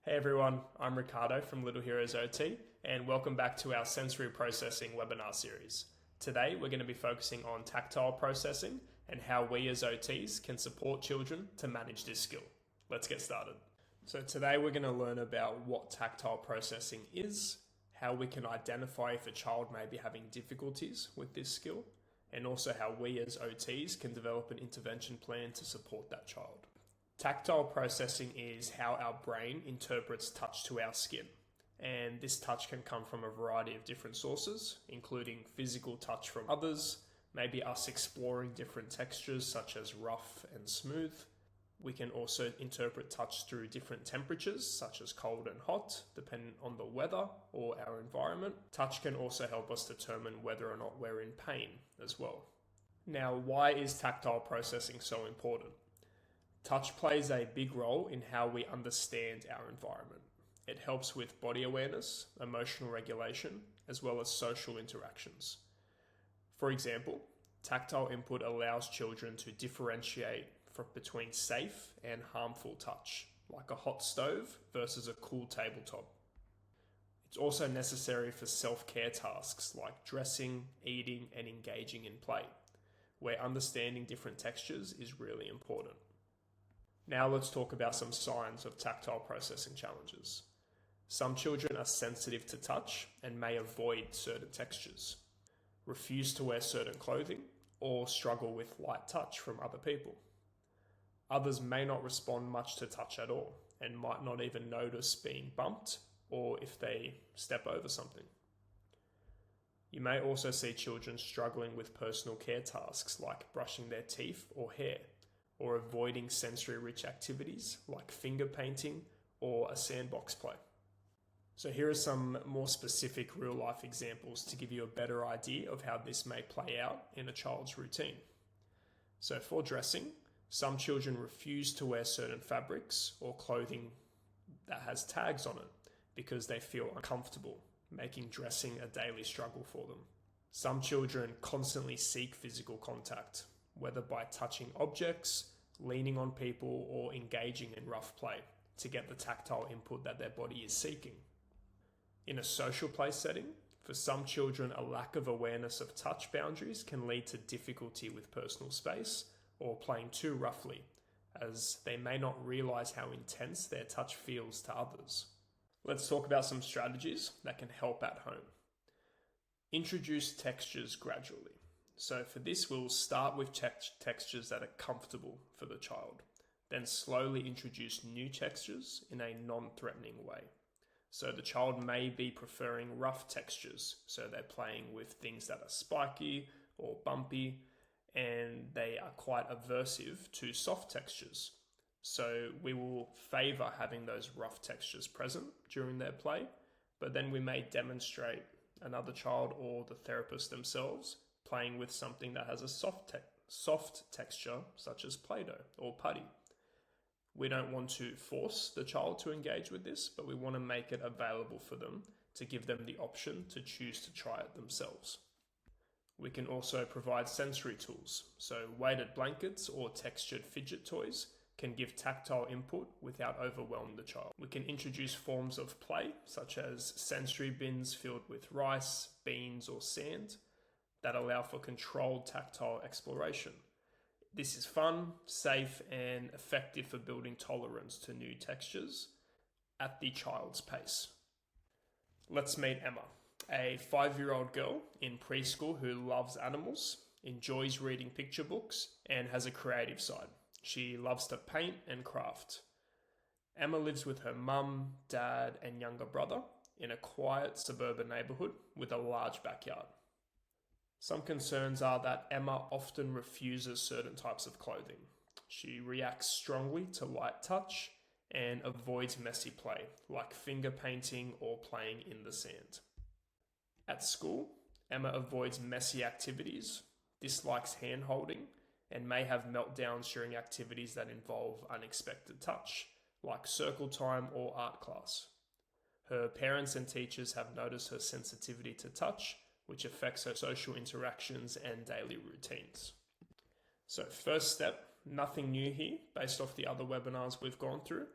Hey everyone, I'm Ricardo from Little Heroes OT, and welcome back to our sensory processing webinar series. Today we're going to be focusing on tactile processing and how we as OTs can support children to manage this skill. Let's get started. So today we're going to learn about what tactile processing is, how we can identify if a child may be having difficulties with this skill, and also how we as OTs can develop an intervention plan to support that child. Tactile processing is how our brain interprets touch to our skin, and this touch can come from a variety of different sources, including physical touch from others, maybe us exploring different textures such as rough and smooth. We can also interpret touch through different temperatures such as cold and hot, depending on the weather or our environment. Touch can also help us determine whether or not we're in pain as well. Now, why is tactile processing so important? Touch plays a big role in how we understand our environment. It helps with body awareness, emotional regulation, as well as social interactions. For example, tactile input allows children to differentiate between safe and harmful touch, like a hot stove versus a cool tabletop. It's also necessary for self-care tasks like dressing, eating, and engaging in play, where understanding different textures is really important. Now let's talk about some signs of tactile processing challenges. Some children are sensitive to touch and may avoid certain textures, refuse to wear certain clothing, or struggle with light touch from other people. Others may not respond much to touch at all and might not even notice being bumped or if they step over something. You may also see children struggling with personal care tasks like brushing their teeth or hair, or avoiding sensory-rich activities like finger painting or a sandbox play. So here are some more specific real-life examples to give you a better idea of how this may play out in a child's routine. So for dressing, some children refuse to wear certain fabrics or clothing that has tags on it because they feel uncomfortable, making dressing a daily struggle for them. Some children constantly seek physical contact, whether by touching objects, leaning on people, or engaging in rough play to get the tactile input that their body is seeking. In a social play setting, for some children, a lack of awareness of touch boundaries can lead to difficulty with personal space or playing too roughly, as they may not realize how intense their touch feels to others. Let's talk about some strategies that can help at home. Introduce textures gradually. So for this, we'll start with textures that are comfortable for the child, then slowly introduce new textures in a non-threatening way. So the child may be preferring rough textures, so they're playing with things that are spiky or bumpy, and they are quite aversive to soft textures. So we will favor having those rough textures present during their play, but then we may demonstrate another child or the therapist themselves playing with something that has a soft texture, such as Play-Doh or putty. We don't want to force the child to engage with this, but we want to make it available for them to give them the option to choose to try it themselves. We can also provide sensory tools, so weighted blankets or textured fidget toys can give tactile input without overwhelming the child. We can introduce forms of play, such as sensory bins filled with rice, beans, or sand, that allow for controlled tactile exploration. This is fun, safe, and effective for building tolerance to new textures at the child's pace. Let's meet Emma, a 5-year-old girl in preschool who loves animals, enjoys reading picture books, and has a creative side. She loves to paint and craft. Emma lives with her mum, dad, and younger brother in a quiet suburban neighborhood with a large backyard. Some concerns are that Emma often refuses certain types of clothing. She reacts strongly to light touch and avoids messy play, like finger painting or playing in the sand. At school, Emma avoids messy activities, dislikes hand holding, and may have meltdowns during activities that involve unexpected touch, like circle time or art class. Her parents and teachers have noticed her sensitivity to touch, which affects her social interactions and daily routines. So first step, nothing new here based off the other webinars we've gone through.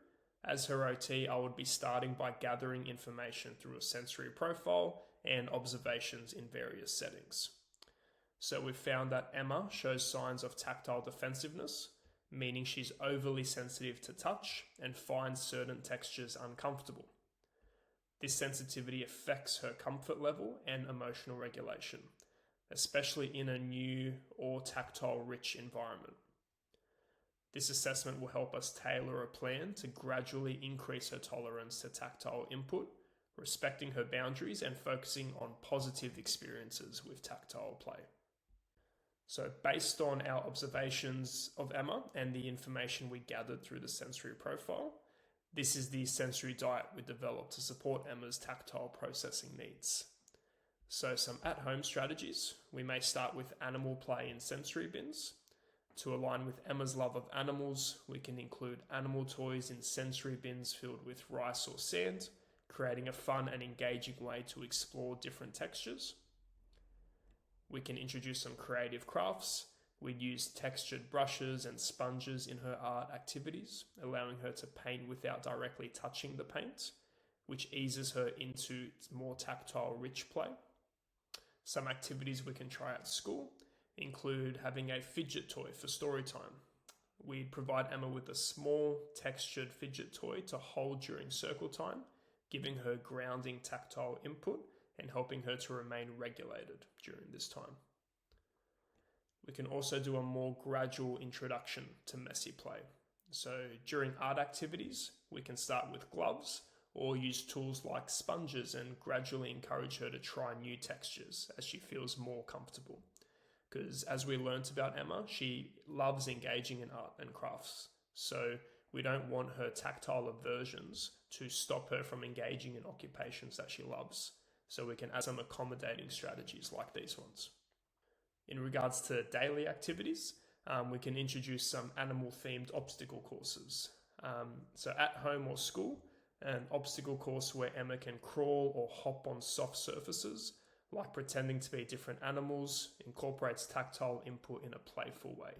As her OT, I would be starting by gathering information through a sensory profile and observations in various settings. So we've found that Emma shows signs of tactile defensiveness, meaning she's overly sensitive to touch and finds certain textures uncomfortable. This sensitivity affects her comfort level and emotional regulation, especially in a new or tactile rich environment. This assessment will help us tailor a plan to gradually increase her tolerance to tactile input, respecting her boundaries and focusing on positive experiences with tactile play. So based on our observations of Emma and the information we gathered through the sensory profile, this is the sensory diet we developed to support Emma's tactile processing needs. So some at-home strategies. We may start with animal play in sensory bins. To align with Emma's love of animals, we can include animal toys in sensory bins filled with rice or sand, creating a fun and engaging way to explore different textures. We can introduce some creative crafts. We'd use textured brushes and sponges in her art activities, allowing her to paint without directly touching the paint, which eases her into more tactile, rich play. Some activities we can try at school include having a fidget toy for story time. We'd provide Emma with a small textured fidget toy to hold during circle time, giving her grounding tactile input and helping her to remain regulated during this time. We can also do a more gradual introduction to messy play. So during art activities, we can start with gloves or use tools like sponges and gradually encourage her to try new textures as she feels more comfortable. Because as we learnt about Emma, she loves engaging in art and crafts. So we don't want her tactile aversions to stop her from engaging in occupations that she loves. So we can add some accommodating strategies like these ones. In regards to daily activities, we can introduce some animal-themed obstacle courses. So at home or school, an obstacle course where Emma can crawl or hop on soft surfaces, like pretending to be different animals, incorporates tactile input in a playful way.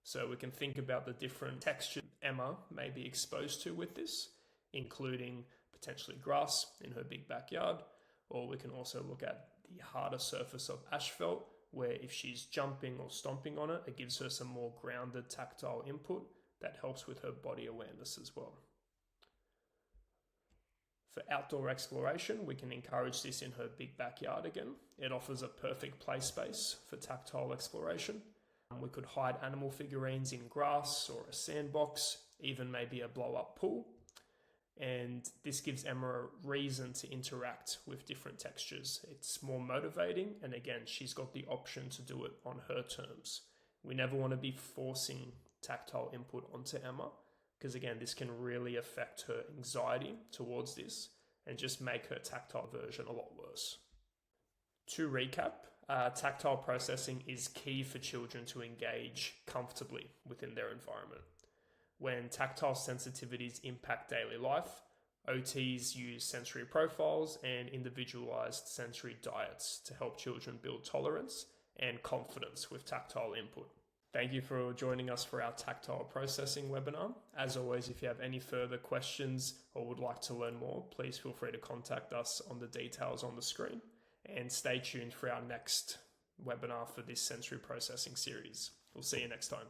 So we can think about the different textures Emma may be exposed to with this, including potentially grass in her big backyard, or we can also look at the harder surface of asphalt, where if she's jumping or stomping on it, it gives her some more grounded tactile input that helps with her body awareness as well. For outdoor exploration, we can encourage this in her big backyard again. It offers a perfect play space for tactile exploration. We could hide animal figurines in grass or a sandbox, even maybe a blow-up pool. And this gives Emma a reason to interact with different textures. It's more motivating, and again, she's got the option to do it on her terms. We never want to be forcing tactile input onto Emma, because again, this can really affect her anxiety towards this and just make her tactile aversion a lot worse. To recap, tactile processing is key for children to engage comfortably within their environment. When tactile sensitivities impact daily life, OTs use sensory profiles and individualized sensory diets to help children build tolerance and confidence with tactile input. Thank you for joining us for our tactile processing webinar. As always, if you have any further questions or would like to learn more, please feel free to contact us on the details on the screen, and stay tuned for our next webinar for this sensory processing series. We'll see you next time.